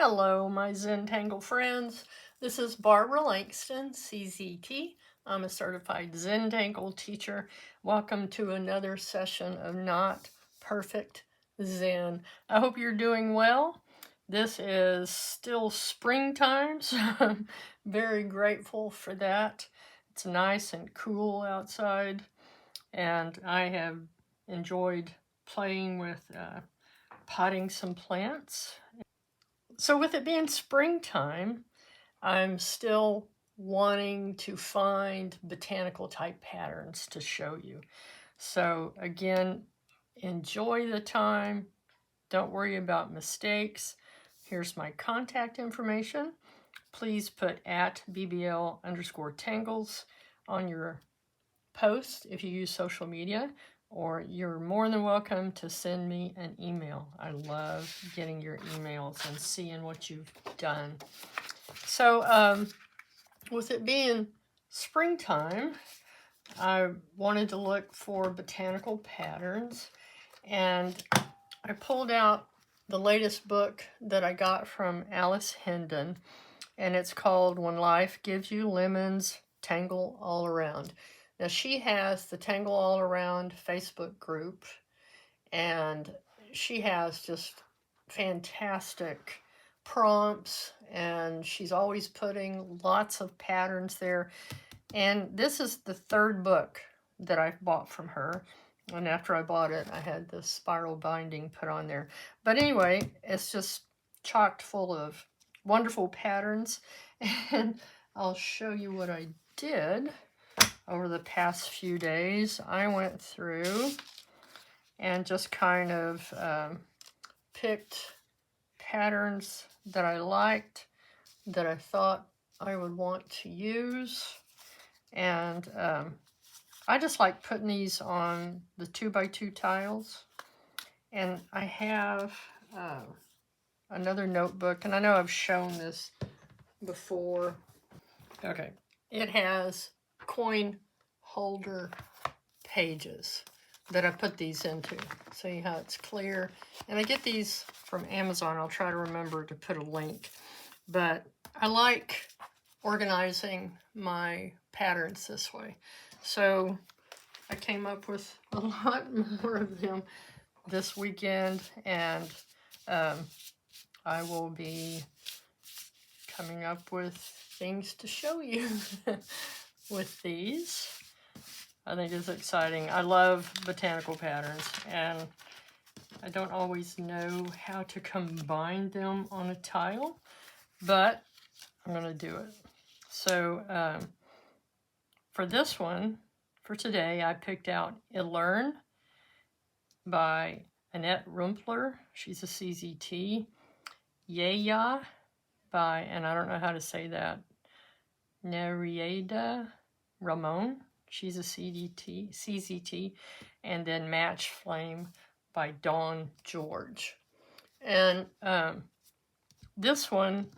Hello, my Zentangle friends. This is Barbara Langston, CZT. I'm a certified Zentangle teacher. Welcome to another session of Not Perfect Zen. I hope you're doing well. This is still springtime, so I'm very grateful for that. It's nice and cool outside, and I have enjoyed playing with potting some plants. So with it being springtime, I'm still wanting to find botanical type patterns to show you. So again, enjoy the time. Don't worry about mistakes. Here's my contact information. Please put at @BBL_Tangles on your post if you use social media, or you're more than welcome to send me an email. I love getting your emails and seeing what you've done. So with it being springtime, I wanted to look for botanical patterns, and I pulled out the latest book that I got from Alice Hendon, and it's called When Life Gives You Lemons, Tangle All Around. Now, she has the Tangle All Around Facebook group, and she has just fantastic prompts, and she's always putting lots of patterns there. And this is the third book that I've bought from her. And after I bought it, I had the spiral binding put on there. But anyway, it's just chocked full of wonderful patterns. And I'll show you what I did over the past few days. I went through and just kind of picked patterns that I liked, that I thought I would want to use. And I just like putting these on the 2x2 tiles. And I have another notebook, and I know I've shown this before. Okay, it has coin holder pages that I put these into. See how it's clear? And I get these from Amazon. I'll try to remember to put a link. But I like organizing my patterns this way. So I came up with a lot more of them this weekend, and I will be coming up with things to show you with these. I think it's exciting. I love botanical patterns, and I don't always know how to combine them on a tile, but I'm going to do it. So for this one, for today, I picked out Illern by Annett Rumpler. She's a CZT. YeYa by, and I don't know how to say that, Nereida Ramon. She's a CZT. And then Match Flame by Dawn George. And this one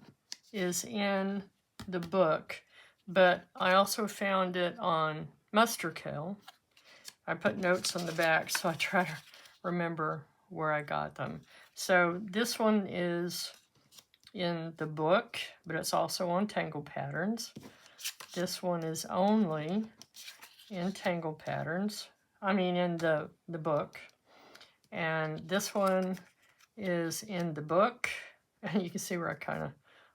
is in the book, but I also found it on Musterkill. I put notes on the back, so I try to remember where I got them. So this one is in the book, but it's also on Tangle Patterns. This one is only in Tangle Patterns. I mean, in the book. And this one is in the book. And you can see where I kind of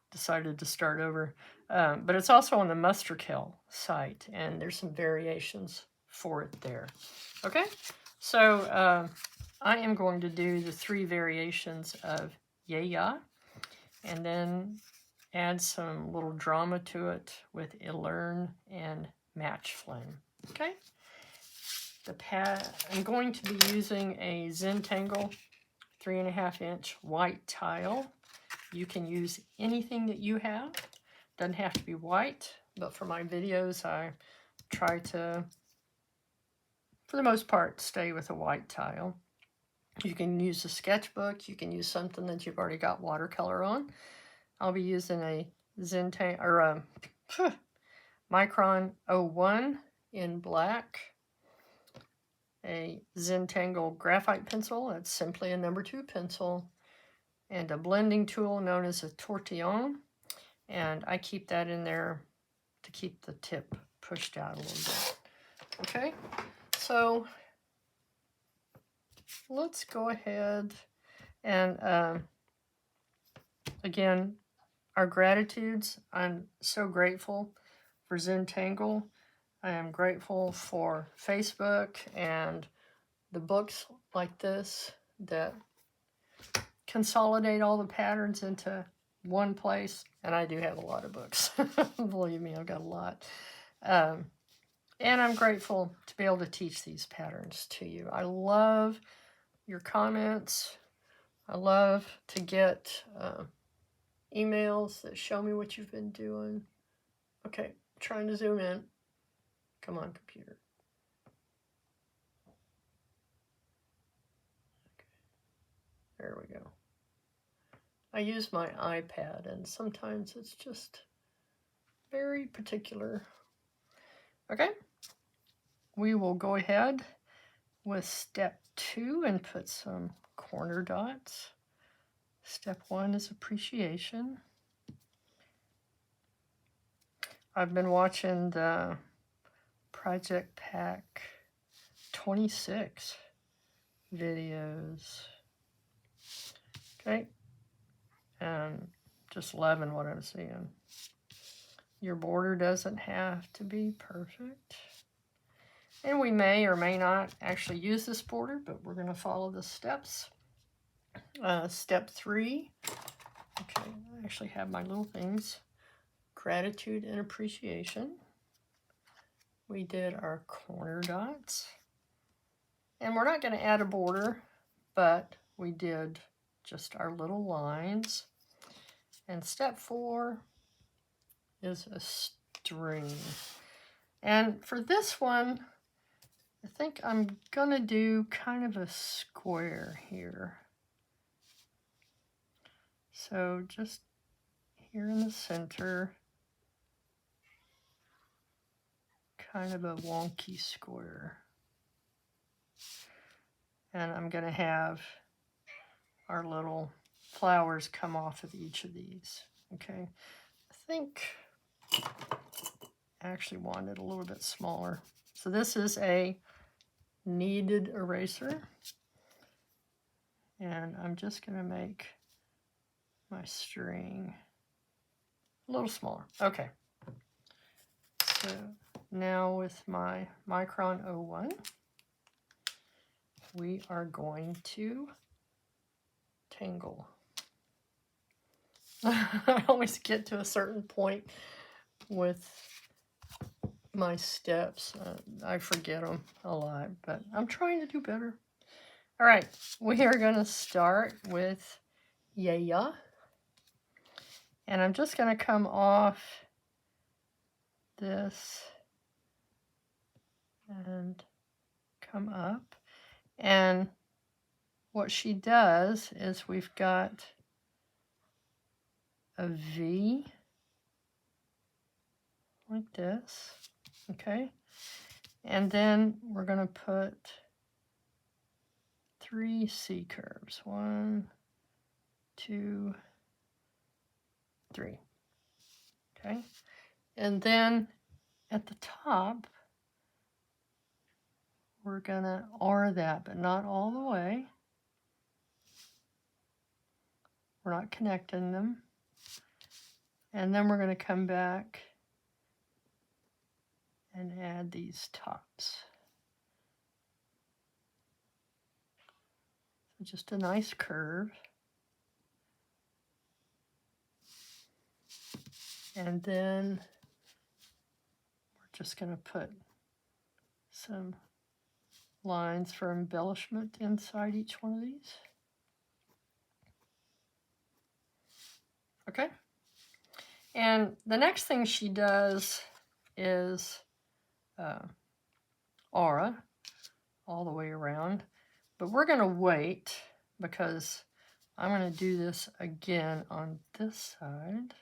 decided to start over. But it's also on the Musterkill site, and there's some variations for it there. Okay, so I am going to do the 3 variations of YeYa, and then add some little drama to it with Illern and Match Flame. Okay, I'm going to be using a Zentangle 3.5-inch white tile. You can use anything that you have. Doesn't have to be white, but for my videos, I try to, for the most part, stay with a white tile. You can use a sketchbook. You can use something that you've already got watercolor on. I'll be using a Micron 01 in black, a Zentangle graphite pencil. That's simply a number 2 pencil, and a blending tool known as a tortillon. And I keep that in there to keep the tip pushed out a little bit. Okay, so let's go ahead and again, our gratitudes. I'm so grateful for Zentangle. I am grateful for Facebook and the books like this that consolidate all the patterns into one place. And I do have a lot of books. Believe me, I've got a lot. And I'm grateful to be able to teach these patterns to you. I love your comments. I love to get emails that show me what you've been doing. Okay, trying to zoom in. Come on, computer. Okay. There we go. I use my iPad, and sometimes it's just very particular. Okay, we will go ahead with step 2 and put some corner dots. Step 1 is appreciation. I've been watching the Project Pack 26 videos. Okay, and just loving what I'm seeing. Your border doesn't have to be perfect. And we may or may not actually use this border, but we're going to follow the steps. Step 3. Okay, I actually have my little things. Gratitude and appreciation. We did our corner dots. And we're not going to add a border, but we did just our little lines. And step 4 is a string. And for this one, I think I'm going to do kind of a square here. So just here in the center, kind of a wonky square. And I'm going to have our little flowers come off of each of these. Okay, I think I actually wanted a little bit smaller. So this is a kneaded eraser. And I'm just going to make my string a little smaller. Okay. So now with my Micron 01, we are going to tangle. I always get to a certain point with my steps. I forget them a lot, but I'm trying to do better. All right, we are going to start with YeYa. And I'm just going to come off this and come up. And what she does is we've got a V like this, okay? And then we're going to put 3 C curves. 1, 2, 3. Okay? And then at the top, we're going to R that, but not all the way. We're not connecting them. And then we're going to come back and add these tops. So just a nice curve. And then we're just going to put some lines for embellishment inside each one of these. Okay. And the next thing she does is aura all the way around. But we're going to wait because I'm going to do this again on this side.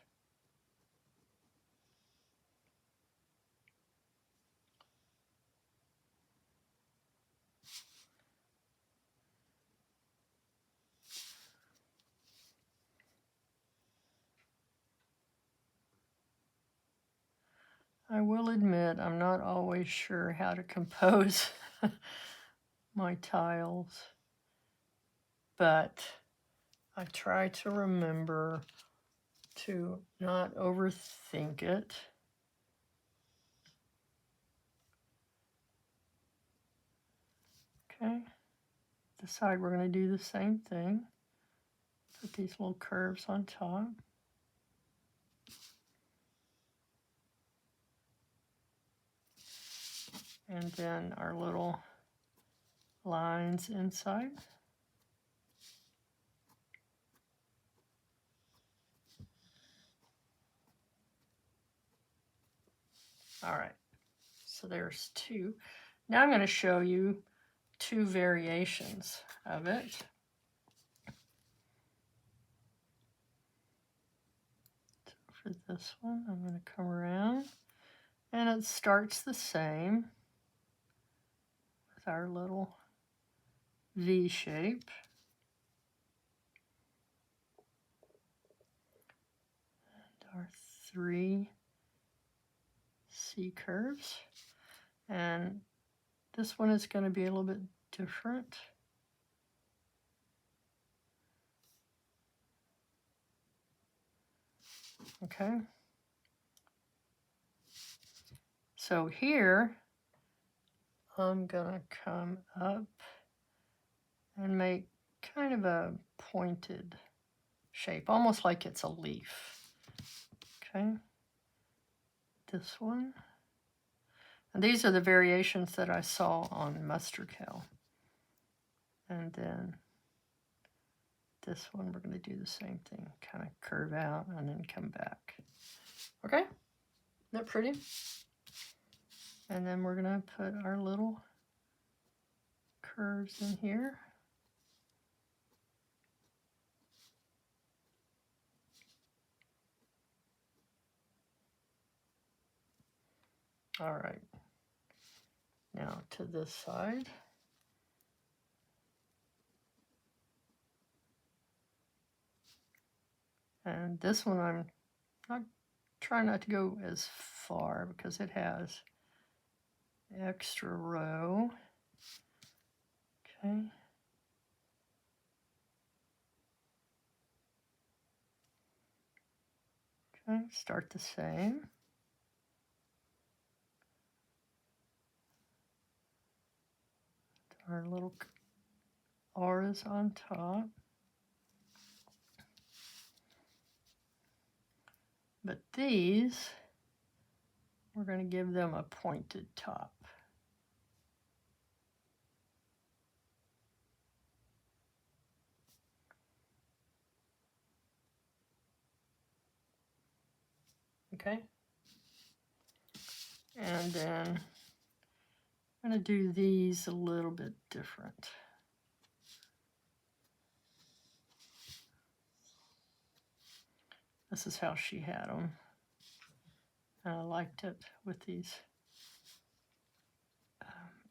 I will admit I'm not always sure how to compose my tiles, but I try to remember to not overthink it. Okay, this side we're going to do the same thing. Put these little curves on top. And then our little lines inside. All right, so there's two. Now I'm going to show you two variations of it. So for this one, I'm going to come around, and it starts the same with our little V shape. And our 3 C curves. And this one is going to be a little bit different. Okay. So here, I'm going to come up and make kind of a pointed shape, almost like it's a leaf. Okay. This one. And these are the variations that I saw on mustard cow. And then this one, we're going to do the same thing, kind of curve out and then come back. Okay, isn't that pretty? And then we're going to put our little curves in here. All right, now to this side. And this one I'm not trying not to go as far because it has extra row. Okay. Okay, start the same. Our little auras on top. But these, we're going to give them a pointed top. Okay. And then I'm going to do these a little bit different. This is how she had them. And I liked it with these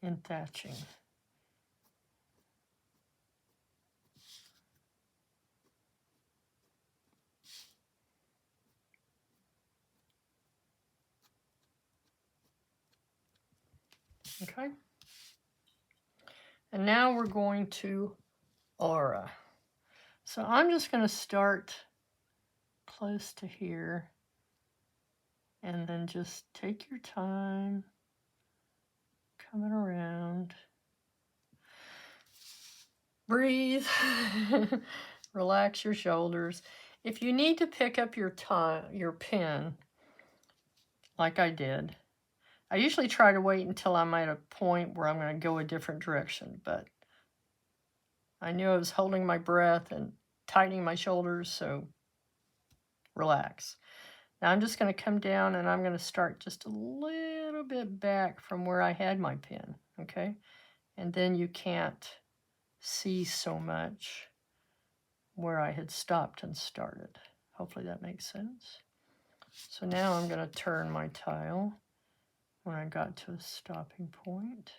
in thatching. Okay. And now we're going to aura. So I'm just going to start close to here and then just take your time coming around. Breathe. Relax your shoulders. If you need to pick up your pen, like I did, I usually try to wait until I'm at a point where I'm going to go a different direction, but I knew I was holding my breath and tightening my shoulders, so relax. Now I'm just going to come down and I'm going to start just a little bit back from where I had my pen, okay? And then you can't see so much where I had stopped and started. Hopefully that makes sense. So now I'm going to turn my tile when I got to a stopping point.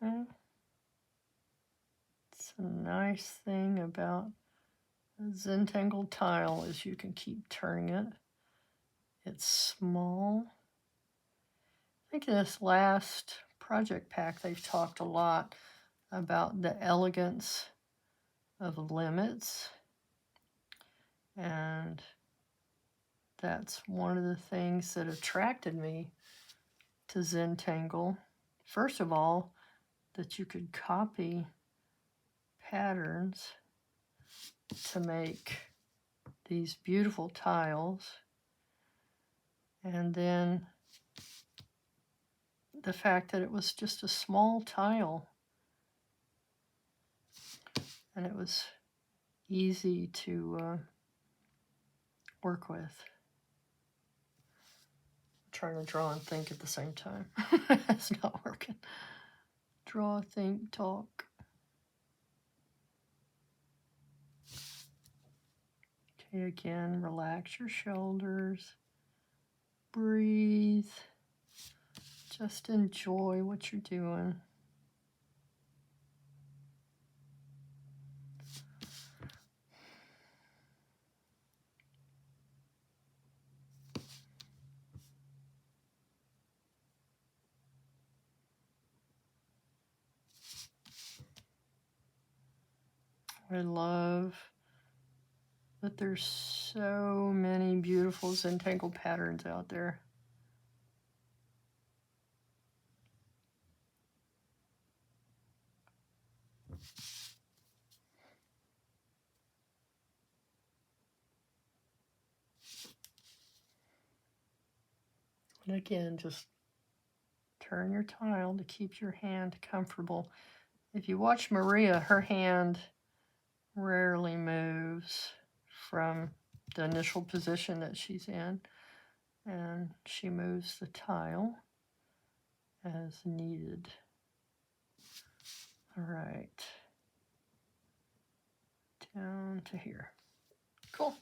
Okay. So the nice thing about a Zentangle tile is you can keep turning it. It's small. I think in this last project pack they've talked a lot about the elegance of limits, and that's one of the things that attracted me to Zentangle. First of all, that you could copy patterns to make these beautiful tiles, and then the fact that it was just a small tile and it was easy to work with. I'm trying to draw and think at the same time. It's not working. Draw, think, talk. Okay, again, relax your shoulders. Breathe. Just enjoy what you're doing. I love that there's so many beautiful Zentangle patterns out there. And again, just turn your tile to keep your hand comfortable. If you watch Maria, her hand rarely moves from the initial position that she's in, and she moves the tile as needed. All right, down to here. Cool.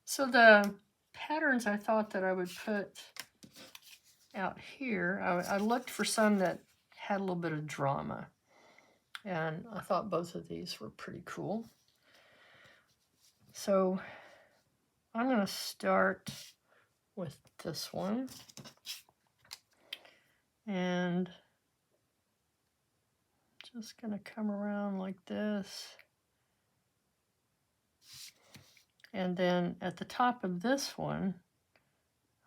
So the patterns I thought that I would put out here, I looked for some that had a little bit of drama, and I thought both of these were pretty cool. So I'm going to start with this one, and just going to come around like this, and then at the top of this one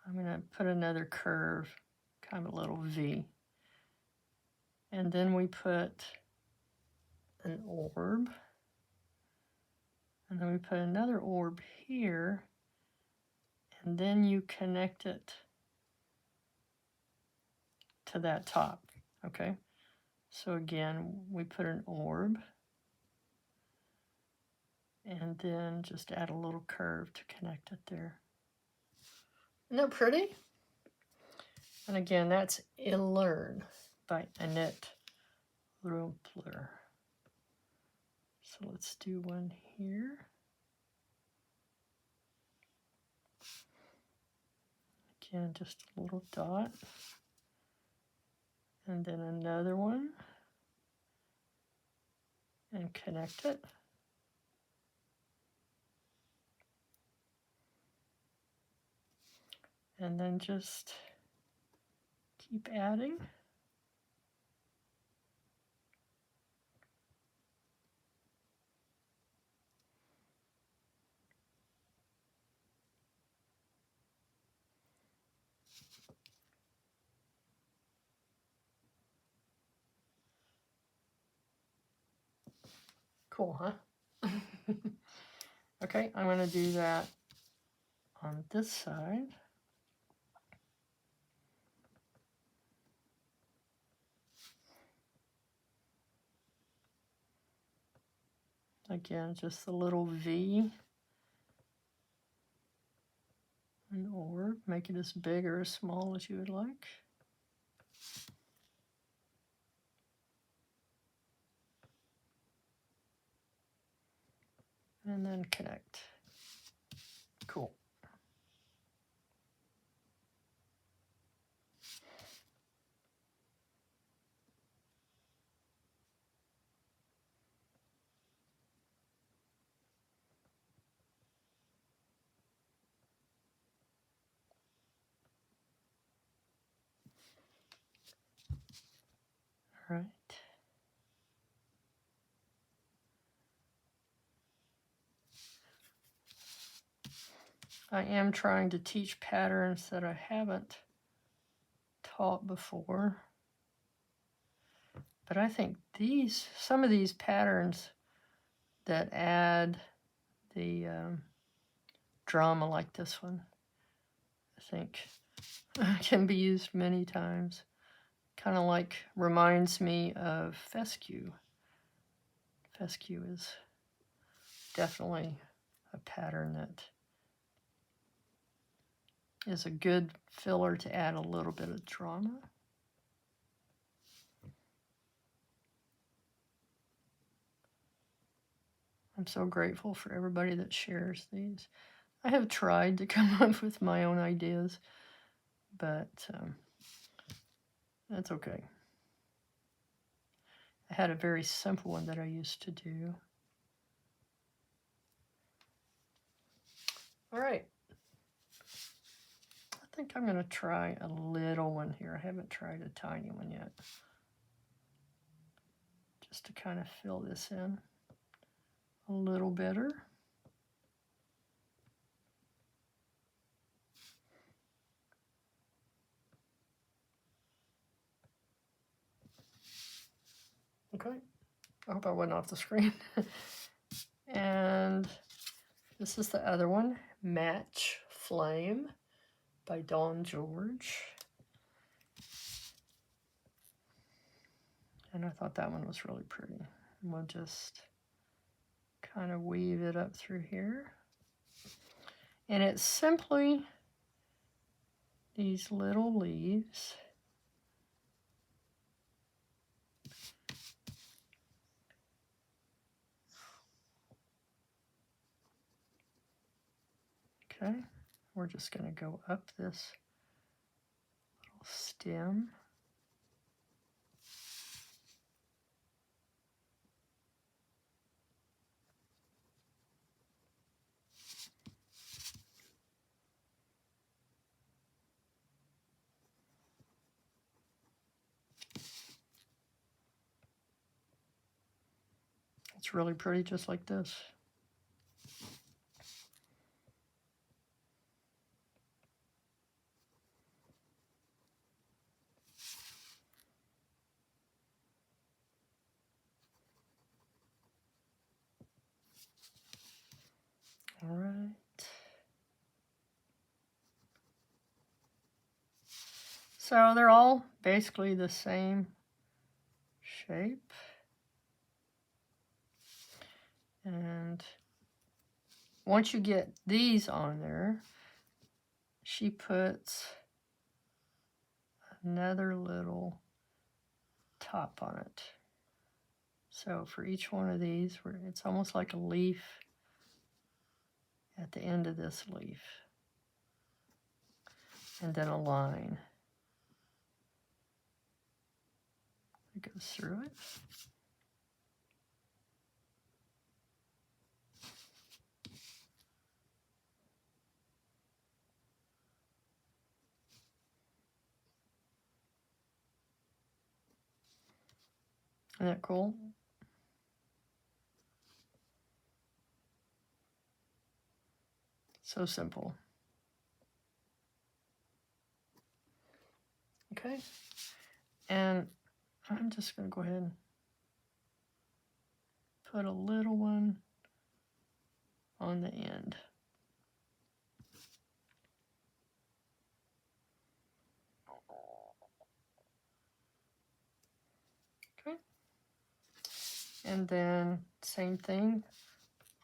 I'm going to put another curve, kind of a little V, and then we put an orb, and then we put another orb here, and then you connect it to that top. Okay, so again we put an orb and then just add a little curve to connect it there. Isn't that pretty? And again, that's Illern by Annett, Rumpler. So let's do one here. Again, just a little dot. And then another one. And connect it. And then just keep adding. Cool, huh? Okay, I'm going to do that on this side. Again, just a little V, an orb, make it as big or as small as you would like. And then connect. Cool. All right. I am trying to teach patterns that I haven't taught before. But I think some of these patterns that add the drama like this one, I think can be used many times. Kind of like reminds me of fescue. Fescue is definitely a pattern that is a good filler to add a little bit of drama. I'm so grateful for everybody that shares these. I have tried to come up with my own ideas, but that's okay. I had a very simple one that I used to do. All right. I think I'm going to try a little one here. I haven't tried a tiny one yet. Just to kind of fill this in a little better. Okay. I hope I wasn't off the screen. And this is the other one, Match Flame by Dawn George. And I thought that one was really pretty. And we'll just kind of weave it up through here. And it's simply these little leaves. Okay, we're just going to go up this little stem. It's really pretty, just like this. All right. So they're all basically the same shape. And once you get these on there, she puts another little top on it. So for each one of these, it's almost like a leaf at the end of this leaf. And then a line that goes through it. Isn't that cool? So simple. Okay. And I'm just going to go ahead and put a little one on the end. Okay. And then same thing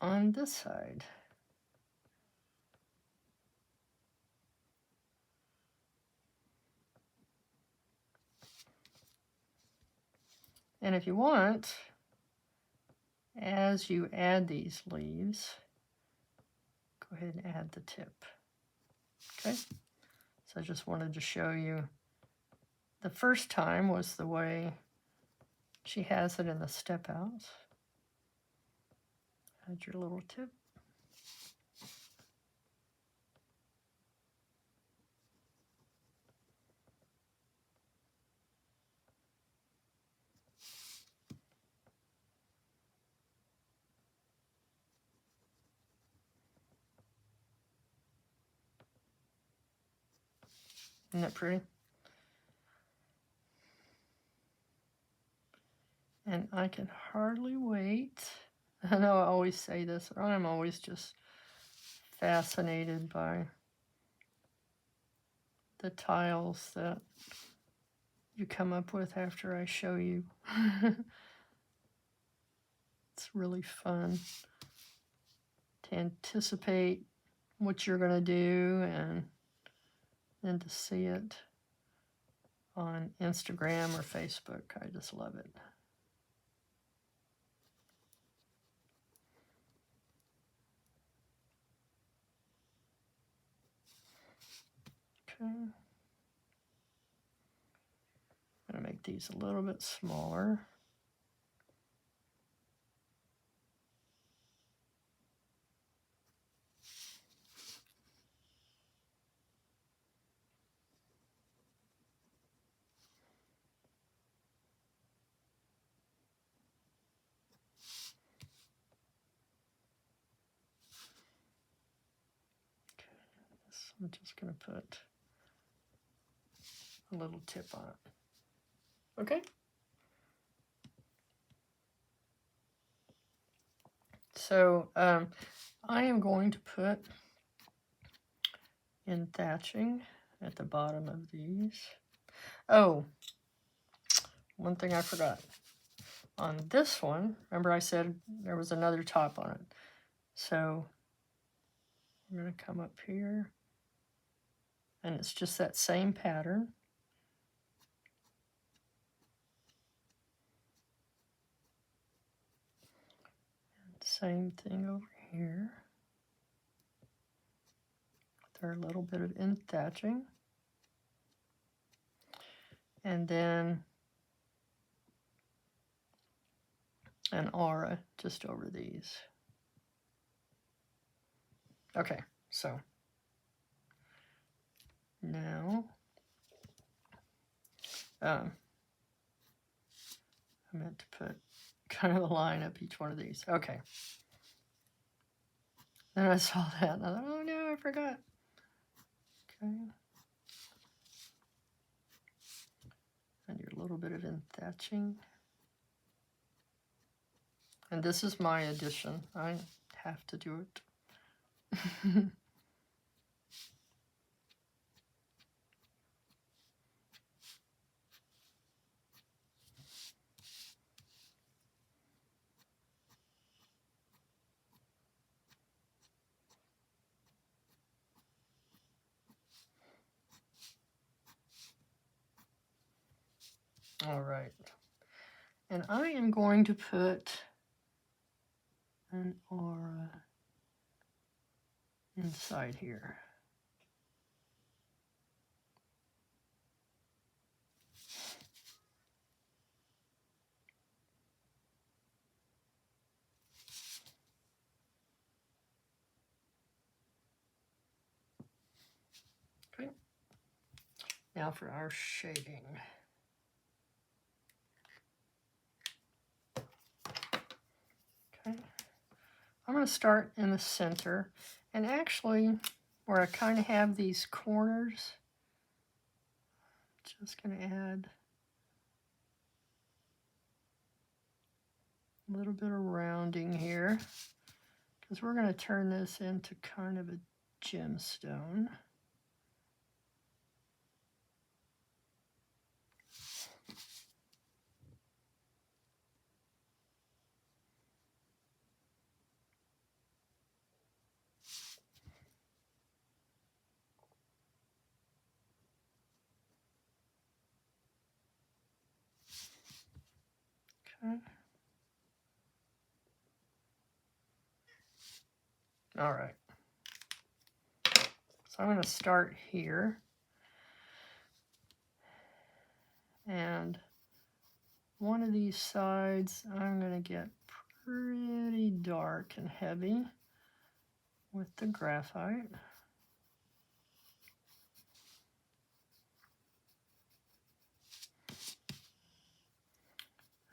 on this side. And if you want, as you add these leaves, go ahead and add the tip. Okay, so I just wanted to show you. The first time was the way she has it in the step outs. Add your little tip. Isn't that pretty? And I can hardly wait. I know I always say this, but I'm always just fascinated by the tiles that you come up with after I show you. It's really fun to anticipate what you're going to do and to see it on Instagram or Facebook. I just love it. Okay. I'm going to make these a little bit smaller. I'm just going to put a little tip on it. Okay. So I am going to put in thatching at the bottom of these. Oh, one thing I forgot. On this one, remember I said there was another top on it. So I'm going to come up here. And it's just that same pattern. And same thing over here. With our little bit of in thatching. And then an aura just over these. Okay, so now I meant to put kind of a line up each one of these. Okay. Then I saw that and I thought, oh no, I forgot. Okay. And your little bit of in thatching. And this is my addition. I have to do it. All right. And I am going to put an aura inside here. Okay. Now for our shading. Okay. I'm going to start in the center, and actually where I kind of have these corners, just going to add a little bit of rounding here, because we're going to turn this into kind of a gemstone. Okay. All right. So I'm going to start here. And one of these sides I'm going to get pretty dark and heavy with the graphite.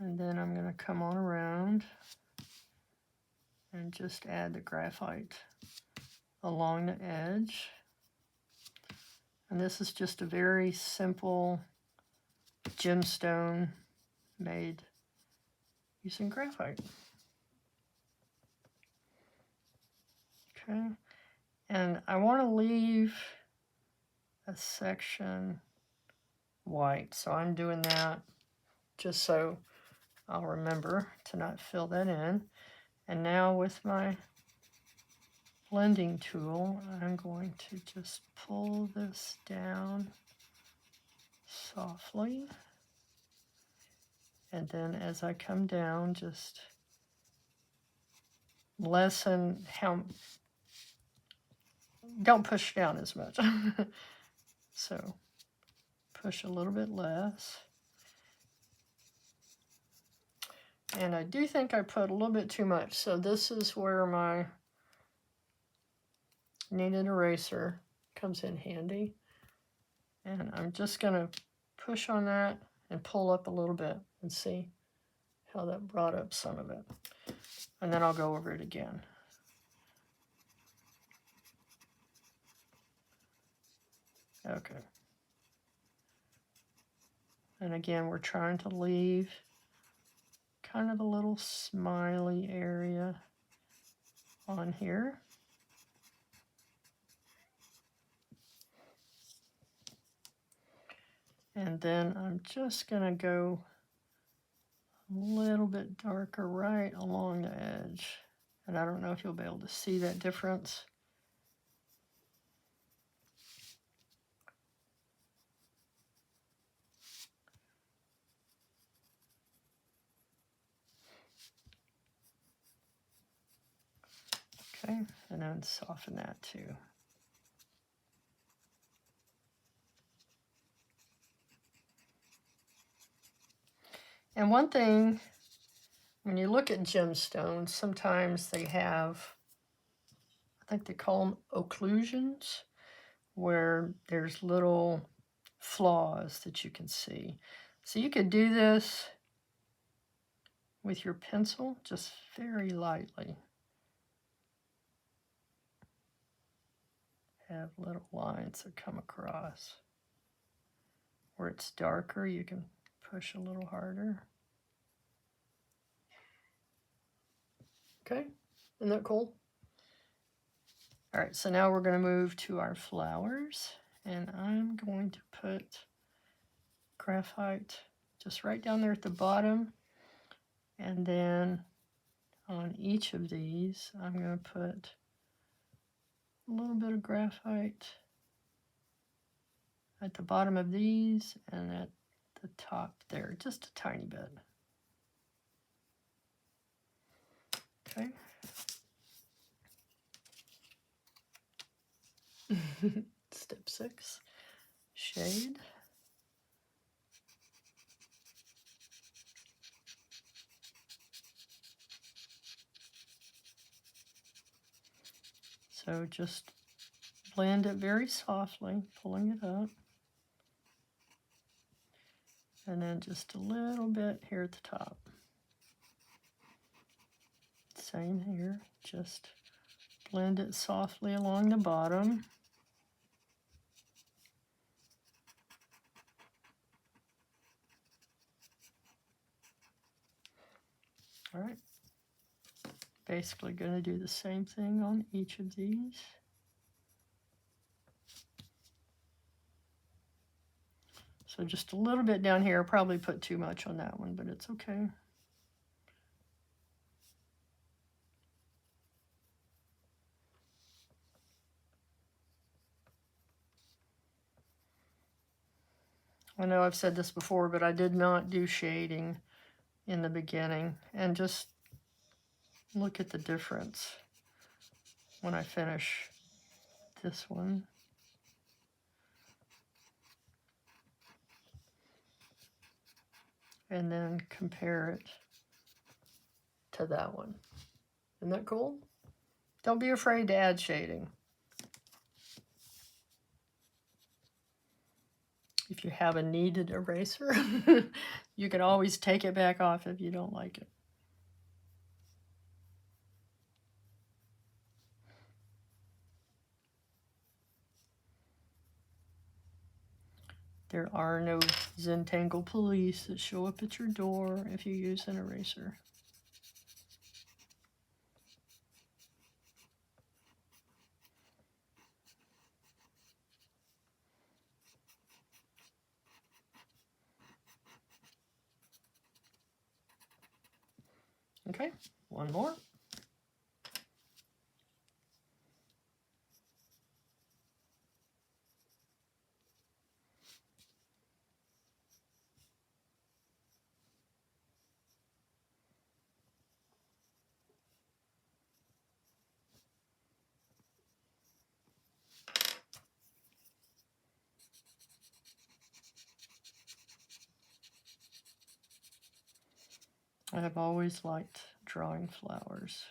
And then I'm going to come on around and just add the graphite along the edge. And this is just a very simple gemstone made using graphite. Okay, and I want to leave a section white, so I'm doing that just so I'll remember to not fill that in. And now with my blending tool, I'm going to just pull this down softly. And then as I come down, just lessen how, don't push down as much. So push a little bit less. And I do think I put a little bit too much. So this is where my kneaded eraser comes in handy. And I'm just going to push on that and pull up a little bit and see how that brought up some of it. And then I'll go over it again. Okay. And again, we're trying to leave kind of a little smiley area on here. And then I'm just going to go a little bit darker right along the edge. And I don't know if you'll be able to see that difference. Okay, and then soften that too. And one thing, when you look at gemstones, sometimes they have, I think they call them occlusions, where there's little flaws that you can see. So you could do this with your pencil, just very lightly. Have little lines that come across. Where it's darker, you can push a little harder. Okay, isn't that cool? All right, so now we're going to move to our flowers, and I'm going to put graphite just right down there at the bottom, and then on each of these, I'm going to put a little bit of graphite at the bottom of these and at the top there, just a tiny bit. Okay. Step 6, shade. So just blend it very softly, pulling it up. And then just a little bit here at the top. Same here, just blend it softly along the bottom. All right, basically going to do the same thing on each of these. So just a little bit down here, probably put too much on that one, but it's okay. I know I've said this before, but I did not do shading in the beginning, and just look at the difference when I finish this one. And then compare it to that one. Isn't that cool? Don't be afraid to add shading. If you have a kneaded eraser, you can always take it back off if you don't like it. There are no Zentangle police that show up at your door if you use an eraser. Okay, one more. I have always liked drawing flowers.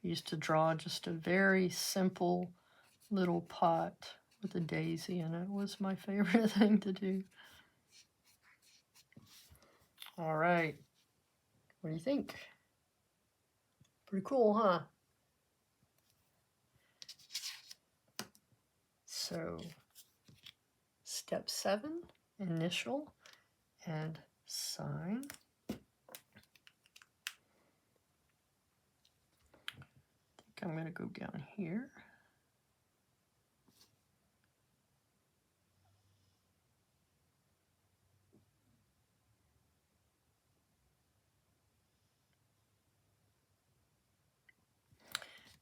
I used to draw just a very simple little pot with a daisy in it. It was my favorite thing to do. All right. What do you think? Pretty cool, huh? So, step 7, initial and sign. I think I'm going to go down here.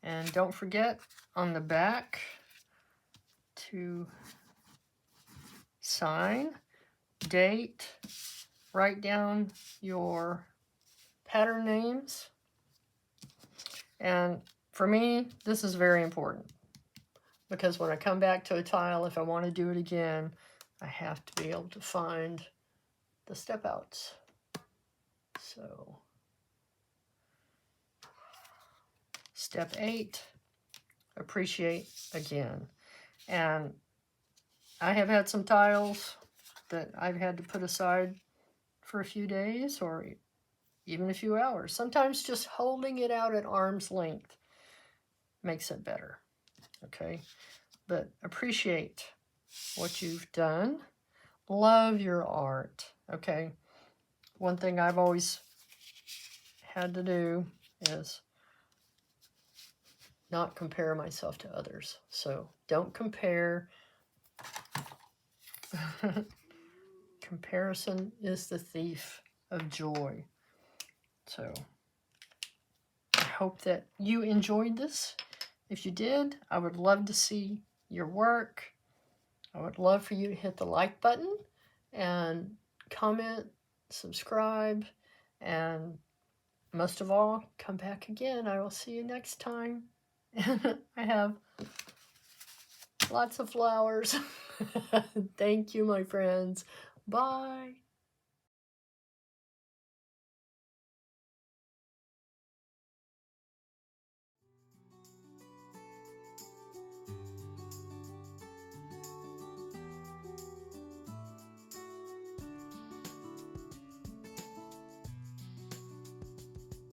And don't forget on the back to sign, date, write down your pattern names. And for me, this is very important because when I come back to a tile, if I want to do it again, I have to be able to find the step outs. So, step 8, appreciate again. And I have had some tiles that I've had to put aside for a few days or even a few hours. Sometimes just holding it out at arm's length makes it better, okay? But appreciate what you've done. Love your art, okay? One thing I've always had to do is not compare myself to others. So don't compare. Comparison is the thief of joy. So I hope that you enjoyed this. If you did, I would love to see your work. I would love for you to hit the like button and comment, subscribe, and most of all, come back again. I will see you next time. I have lots of flowers. Thank you, my friends. Bye.